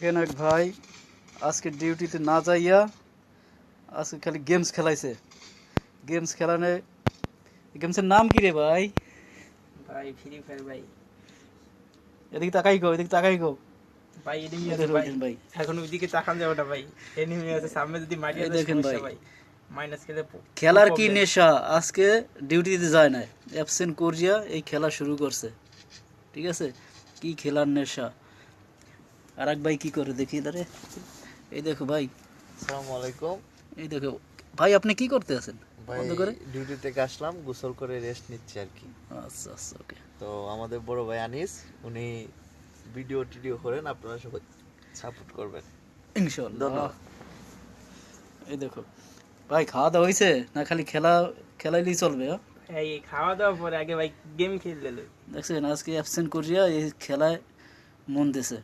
দেখেন এক ভাই আজকে ডিউটিতে না যাইয়া আজকে খালি গেমস খেলাইছে। গেমস খেলানে গেমসের নাম কি রে ভাই? ভাই ফ্রি ফায়ার ভাই। এদিকে তাকাই গো, এদিকে তাকাই গো। ভাই এনিমি এই আছে দেখেন ভাই। ভাই, এখন ওইদিকে তাকান যাবে না ভাই। এনিমি আছে সামনে, যদি মারি এই আছে দেখেন সমস্যা ভাই, ভাই। মাইনাস খেলে খেলার কি প্রবলেম। নেশা। আজকে ডিউটিতে যায় না, অ্যাবসেন্ট করিয়া এই খেলা শুরু করছে। ঠিক আছে, কি খেলার নেশা। আর এক ভাই কি করে দেখি দাঁড়ে। এই দেখো ভাই, আসসালামু আলাইকুম এই দেখো ভাই, আপনি কি করতে আছেন ভাই। বন্ধ করে? ডিউটি থেকে আসলাম, গোসল করে রেস্ট নিচ্ছি আর কি। আচ্ছা আচ্ছা, ওকে। তো আমাদের বড় ভাই আনিস, উনি ভিডিও টিডিও করেন, আপনারা সবাই সাপোর্ট করবেন ইনশাল্লাহ। ধন্যবাদ। এই দেখো ভাই, খাওয়া দাওয়া হয়েছে না? খালি খেলাইলেই চলবে? এই খাওয়া দাওয়ার পরে আগে ভাই গেম খেললে। দেখছেন আজকে অ্যাবসেন্ট করিয়া এই খেলায় মন দিছে।